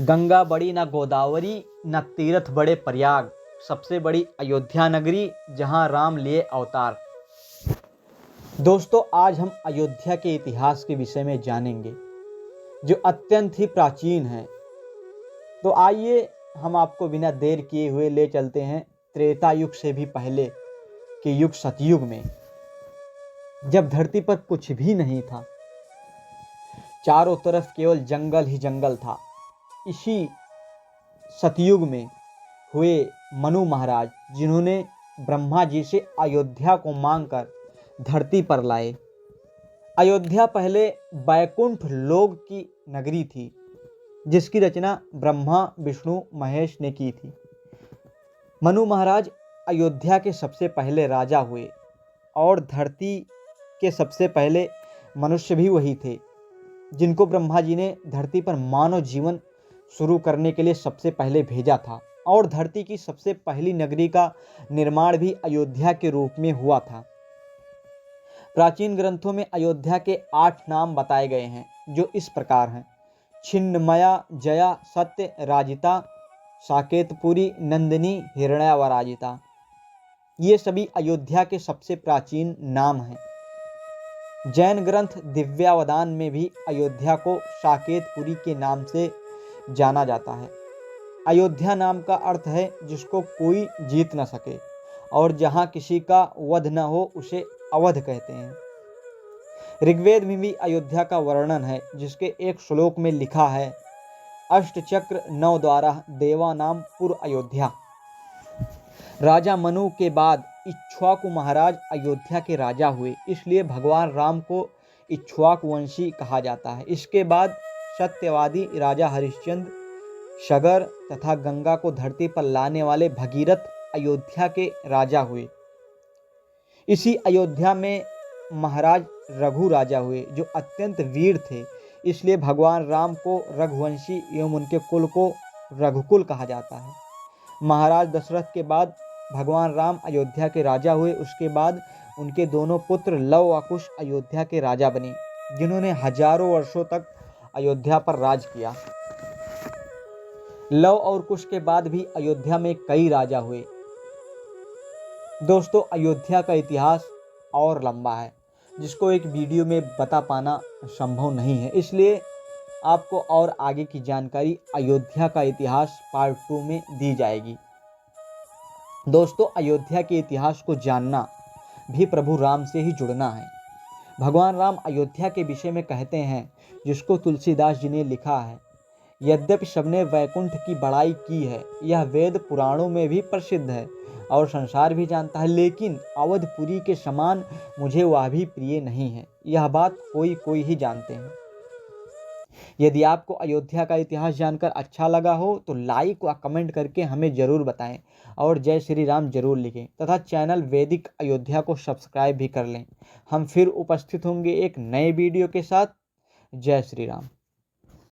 गंगा बड़ी न गोदावरी, न तीर्थ बड़े प्रयाग, सबसे बड़ी अयोध्या नगरी जहां राम लिए अवतार। दोस्तों, आज हम अयोध्या के इतिहास के विषय में जानेंगे जो अत्यंत ही प्राचीन है। तो आइए हम आपको बिना देर किए हुए ले चलते हैं त्रेता युग से भी पहले के युग सतयुग में, जब धरती पर कुछ भी नहीं था, चारों तरफ केवल जंगल ही जंगल था। इसी सतयुग में हुए मनु महाराज, जिन्होंने ब्रह्मा जी से अयोध्या को मांगकर धरती पर लाए। अयोध्या पहले बैकुंठ लोक की नगरी थी, जिसकी रचना ब्रह्मा विष्णु महेश ने की थी। मनु महाराज अयोध्या के सबसे पहले राजा हुए और धरती के सबसे पहले मनुष्य भी वही थे, जिनको ब्रह्मा जी ने धरती पर मानव जीवन शुरू करने के लिए सबसे पहले भेजा था। और धरती की सबसे पहली नगरी का निर्माण भी अयोध्या के रूप में हुआ था। प्राचीन ग्रंथों में अयोध्या के 8 नाम बताए गए हैं, जो इस प्रकार हैं: छिन्नमया, जया, सत्य, राजिता, साकेतपुरी, नंदिनी, हिरण्यावराजिता। ये सभी अयोध्या के सबसे प्राचीन नाम हैं। जैन ग्रंथ दिव्यावदान में भी अयोध्या को साकेतपुरी के नाम से जाना जाता है। अयोध्या नाम का अर्थ है जिसको कोई जीत न सके, और जहाँ किसी का वध न हो उसे अवध कहते हैं। ऋग्वेद में भी अयोध्या का वर्णन है, जिसके एक श्लोक में लिखा है: अष्टचक्र 9 द्वारा देवानाम पुर अयोध्या। राजा मनु के बाद इक्ष्वाकु महाराज अयोध्या के राजा हुए, इसलिए भगवान राम को इक्ष्वाकु वंशी कहा जाता है। इसके बाद सत्यवादी राजा हरिश्चंद्र, सगर तथा गंगा को धरती पर लाने वाले भगीरथ अयोध्या के राजा हुए। इसी अयोध्या में महाराज रघु राजा हुए, जो अत्यंत वीर थे, इसलिए भगवान राम को रघुवंशी एवं उनके कुल को रघुकुल कहा जाता है। महाराज दशरथ के बाद भगवान राम अयोध्या के राजा हुए। उसके बाद उनके दोनों पुत्र लव व कुश अयोध्या के राजा बने, जिन्होंने हजारों वर्षों तक अयोध्या पर राज किया। लव और कुश के बाद भी अयोध्या में कई राजा हुए। दोस्तों, अयोध्या का इतिहास और लंबा है, जिसको एक वीडियो में बता पाना संभव नहीं है, इसलिए आपको और आगे की जानकारी अयोध्या का इतिहास पार्ट 2 में दी जाएगी। दोस्तों, अयोध्या के इतिहास को जानना भी प्रभु राम से ही जुड़ना है। भगवान राम अयोध्या के विषय में कहते हैं, जिसको तुलसीदास जी ने लिखा है: यद्यपि सबने वैकुंठ की बड़ाई की है, यह वेद पुराणों में भी प्रसिद्ध है और संसार भी जानता है, लेकिन अवधपुरी के समान मुझे वह भी प्रिय नहीं है। यह बात कोई कोई ही जानते हैं। यदि आपको अयोध्या का इतिहास जानकर अच्छा लगा हो तो लाइक व कमेंट करके हमें जरूर बताएं, और जय श्री राम जरूर लिखें, तथा चैनल वैदिक अयोध्या को सब्सक्राइब भी कर लें। हम फिर उपस्थित होंगे एक नए वीडियो के साथ। जय श्री राम।